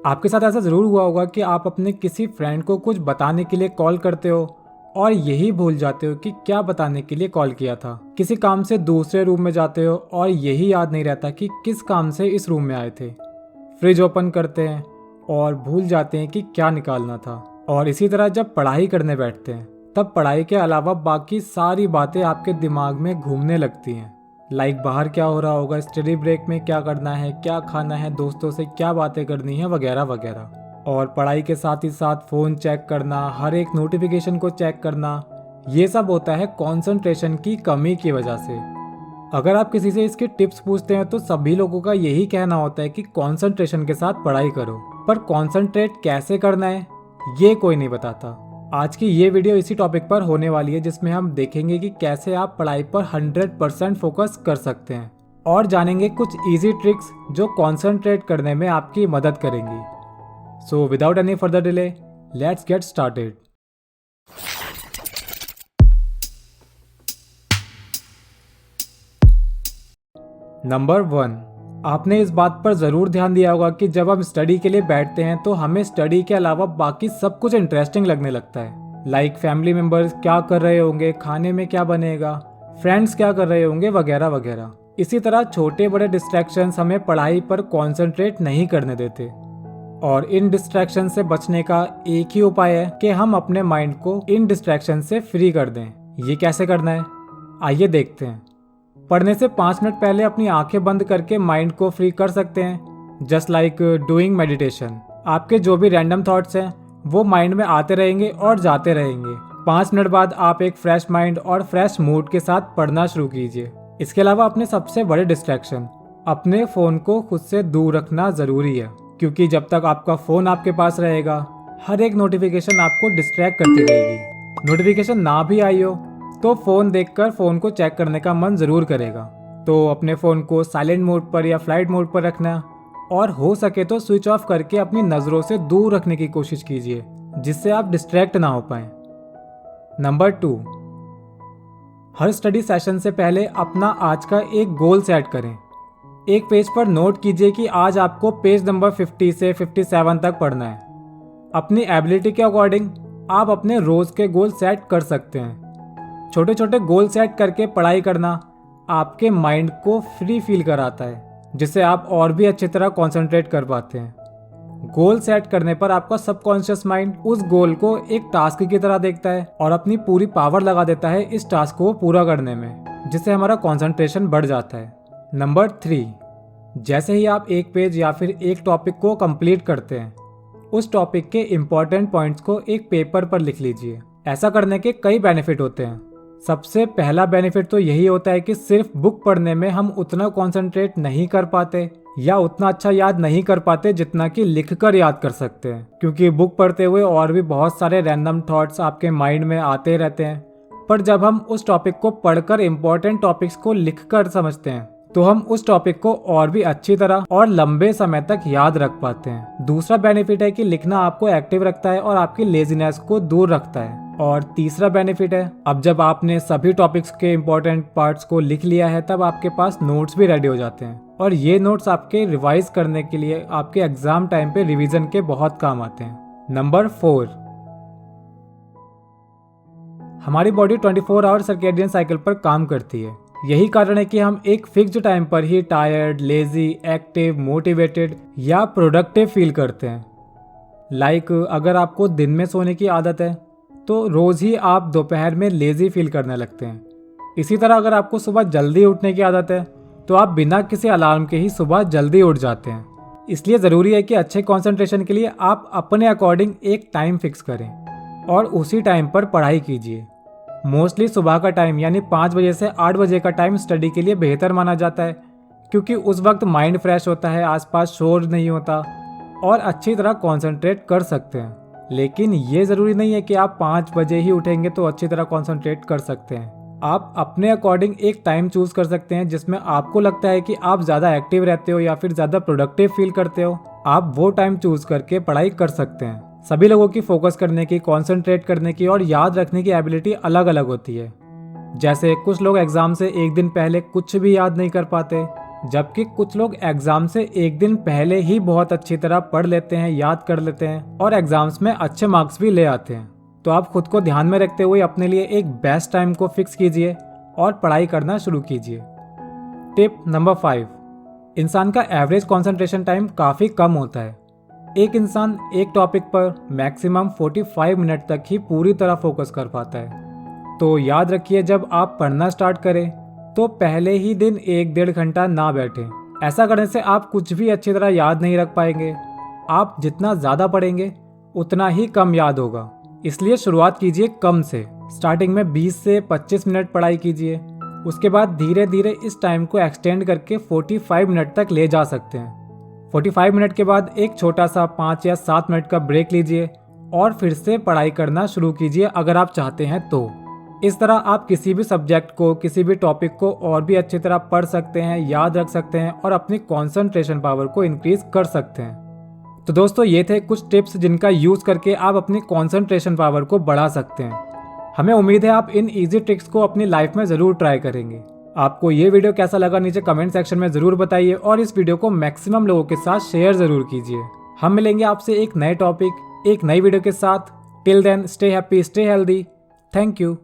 आपके साथ ऐसा ज़रूर हुआ होगा कि आप अपने किसी फ्रेंड को कुछ बताने के लिए कॉल करते हो और यही भूल जाते हो कि क्या बताने के लिए कॉल किया था। किसी काम से दूसरे रूम में जाते हो और यही याद नहीं रहता कि किस काम से इस रूम में आए थे। फ्रिज ओपन करते हैं और भूल जाते हैं कि क्या निकालना था। और इसी तरह जब पढ़ाई करने बैठते हैं तब पढ़ाई के अलावा बाकी सारी बातें आपके दिमाग में घूमने लगती हैं। लाइक बाहर क्या हो रहा होगा, स्टडी ब्रेक में क्या करना है, क्या खाना है, दोस्तों से क्या बातें करनी है, वगैरह वगैरह। और पढ़ाई के साथ ही साथ फ़ोन चेक करना, हर एक नोटिफिकेशन को चेक करना, ये सब होता है कंसंट्रेशन की कमी की वजह से। अगर आप किसी से इसके टिप्स पूछते हैं तो सभी लोगों का यही कहना होता है कि कंसंट्रेशन के साथ पढ़ाई करो, पर कंसंट्रेट कैसे करना है ये कोई नहीं बताता। आज की ये वीडियो इसी टॉपिक पर होने वाली है, जिसमें हम देखेंगे कि कैसे आप पढ़ाई पर 100% फोकस कर सकते हैं और जानेंगे कुछ इजी ट्रिक्स जो कंसंट्रेट करने में आपकी मदद करेंगी। So without any further delay, let's get started. Number 1, आपने इस बात पर ज़रूर ध्यान दिया होगा कि जब हम स्टडी के लिए बैठते हैं तो हमें स्टडी के अलावा बाकी सब कुछ इंटरेस्टिंग लगने लगता है। लाइक फैमिली मेम्बर्स क्या कर रहे होंगे, खाने में क्या बनेगा, फ्रेंड्स क्या कर रहे होंगे, वगैरह वगैरह। इसी तरह छोटे बड़े डिस्ट्रैक्शंस हमें पढ़ाई पर कॉन्सेंट्रेट नहीं करने देते। और इन डिस्ट्रैक्शन से बचने का एक ही उपाय है कि हम अपने माइंड को इन डिस्ट्रैक्शन से फ्री कर दें। ये कैसे करना है, आइए देखते हैं। पढ़ने से 5 मिनट पहले अपनी आंखें बंद करके माइंड को फ्री कर सकते हैं, जस्ट लाइक डूइंग मेडिटेशन। आपके जो भी रैंडम थॉट्स हैं वो माइंड में आते रहेंगे और जाते रहेंगे। 5 मिनट बाद आप एक फ्रेश माइंड और फ्रेश मूड के साथ पढ़ना शुरू कीजिए। इसके अलावा अपने सबसे बड़े डिस्ट्रैक्शन, अपने फ़ोन को खुद से दूर रखना ज़रूरी है, क्योंकि जब तक आपका फ़ोन आपके पास रहेगा हर एक नोटिफिकेशन आपको डिस्ट्रैक्ट करती रहेगी। नोटिफिकेशन ना भी आई हो तो फ़ोन देखकर फ़ोन को चेक करने का मन ज़रूर करेगा। तो अपने फ़ोन को साइलेंट मोड पर या फ्लाइट मोड पर रखना और हो सके तो स्विच ऑफ करके अपनी नज़रों से दूर रखने की कोशिश कीजिए, जिससे आप डिस्ट्रैक्ट ना हो पाएं। नंबर 2, हर स्टडी सेशन से पहले अपना आज का एक गोल सेट करें। एक पेज पर नोट कीजिए कि आज आपको पेज नंबर 50 से 57 तक पढ़ना है। अपनी एबिलिटी के अकॉर्डिंग आप अपने रोज़ के गोल सेट कर सकते हैं। छोटे छोटे गोल सेट करके पढ़ाई करना आपके माइंड को फ्री फील कराता है, जिससे आप और भी अच्छी तरह कंसंट्रेट कर पाते हैं। गोल सेट करने पर आपका सबकॉन्शियस माइंड उस गोल को एक टास्क की तरह देखता है और अपनी पूरी पावर लगा देता है इस टास्क को पूरा करने में, जिससे हमारा कंसंट्रेशन बढ़ जाता है। नंबर 3, जैसे ही आप एक पेज या फिर एक टॉपिक को कंप्लीट करते हैं, उस टॉपिक के इम्पोर्टेंट पॉइंट्स को एक पेपर पर लिख लीजिए। ऐसा करने के कई बेनिफिट होते हैं। सबसे पहला बेनिफिट तो यही होता है कि सिर्फ बुक पढ़ने में हम उतना कंसंट्रेट नहीं कर पाते या उतना अच्छा याद नहीं कर पाते जितना कि लिखकर याद कर सकते हैं, क्योंकि बुक पढ़ते हुए और भी बहुत सारे रैंडम थॉट्स आपके माइंड में आते रहते हैं। पर जब हम उस टॉपिक को पढ़कर इम्पोर्टेंट टॉपिक्स को लिखकर समझते हैं तो हम उस टॉपिक को और भी अच्छी तरह और लंबे समय तक याद रख पाते हैं। दूसरा बेनिफिट है कि लिखना आपको एक्टिव रखता है और आपकी लेजीनेस को दूर रखता है। और तीसरा बेनिफिट है, अब जब आपने सभी टॉपिक्स के इम्पोर्टेंट पार्ट्स को लिख लिया है तब आपके पास नोट्स भी रेडी हो जाते हैं और ये नोट्स आपके रिवाइज करने के लिए आपके एग्जाम टाइम पे रिवीजन के बहुत काम आते हैं। नंबर 4, हमारी बॉडी 24 आवर सर्केडियन साइकिल पर काम करती है। यही कारण है कि हम एक फिक्स्ड टाइम पर ही टायर्ड, लेजी, एक्टिव, मोटिवेटेड या प्रोडक्टिव फील करते हैं। लाइक अगर आपको दिन में सोने की आदत है तो रोज़ ही आप दोपहर में लेजी फील करने लगते हैं। इसी तरह अगर आपको सुबह जल्दी उठने की आदत है तो आप बिना किसी अलार्म के ही सुबह जल्दी उठ जाते हैं। इसलिए ज़रूरी है कि अच्छे कंसंट्रेशन के लिए आप अपने अकॉर्डिंग एक टाइम फिक्स करें और उसी टाइम पर पढ़ाई कीजिए। मोस्टली सुबह का टाइम यानी 5 बजे से 8 बजे का टाइम स्टडी के लिए बेहतर माना जाता है, क्योंकि उस वक्त माइंड फ्रेश होता है, आसपास शोर नहीं होता और अच्छी तरह कंसंट्रेट कर सकते हैं। लेकिन ये ज़रूरी नहीं है कि आप 5 बजे ही उठेंगे तो अच्छी तरह कंसंट्रेट कर सकते हैं। आप अपने अकॉर्डिंग एक टाइम चूज़ कर सकते हैं जिसमें आपको लगता है कि आप ज़्यादा एक्टिव रहते हो या फिर ज़्यादा प्रोडक्टिव फील करते हो। आप वो टाइम चूज़ करके पढ़ाई कर सकते हैं। सभी लोगों की फोकस करने की, कंसंट्रेट करने की और याद रखने की एबिलिटी अलग अलग होती है। जैसे कुछ लोग एग्ज़ाम से एक दिन पहले कुछ भी याद नहीं कर पाते, जबकि कुछ लोग एग्जाम से एक दिन पहले ही बहुत अच्छी तरह पढ़ लेते हैं, याद कर लेते हैं और एग्जाम्स में अच्छे मार्क्स भी ले आते हैं। तो आप खुद को ध्यान में रखते हुए अपने लिए एक बेस्ट टाइम को फिक्स कीजिए और पढ़ाई करना शुरू कीजिए। टिप नंबर 5, इंसान का एवरेज कंसंट्रेशन टाइम काफ़ी कम होता है। एक इंसान एक टॉपिक पर मैक्सिमम 45 मिनट तक ही पूरी तरह फोकस कर पाता है। तो याद रखिए, जब आप पढ़ना स्टार्ट करें तो पहले ही दिन 1-1.5 घंटा ना बैठें। ऐसा करने से आप कुछ भी अच्छी तरह याद नहीं रख पाएंगे। आप जितना ज़्यादा पढ़ेंगे उतना ही कम याद होगा। इसलिए शुरुआत कीजिए कम से। स्टार्टिंग में 20 से 25 मिनट पढ़ाई कीजिए। उसके बाद धीरे धीरे इस टाइम को एक्सटेंड करके 45 मिनट तक ले जा सकते हैं। 45 मिनट के बाद एक छोटा सा 5 या 7 मिनट का ब्रेक लीजिए और फिर से पढ़ाई करना शुरू कीजिए अगर आप चाहते हैं तो। इस तरह आप किसी भी सब्जेक्ट को, किसी भी टॉपिक को और भी अच्छी तरह पढ़ सकते हैं, याद रख सकते हैं और अपनी कंसंट्रेशन पावर को इंक्रीज कर सकते हैं। तो दोस्तों, ये थे कुछ टिप्स जिनका यूज करके आप अपनी कंसंट्रेशन पावर को बढ़ा सकते हैं। हमें उम्मीद है आप इन इजी ट्रिक्स को अपनी लाइफ में ज़रूर ट्राई करेंगे। आपको ये वीडियो कैसा लगा नीचे कमेंट सेक्शन में ज़रूर बताइए और इस वीडियो को मैक्सिमम लोगों के साथ शेयर ज़रूर कीजिए। हम मिलेंगे आपसे एक नए टॉपिक, एक नई वीडियो के साथ। Till then, stay happy, stay healthy. Thank you.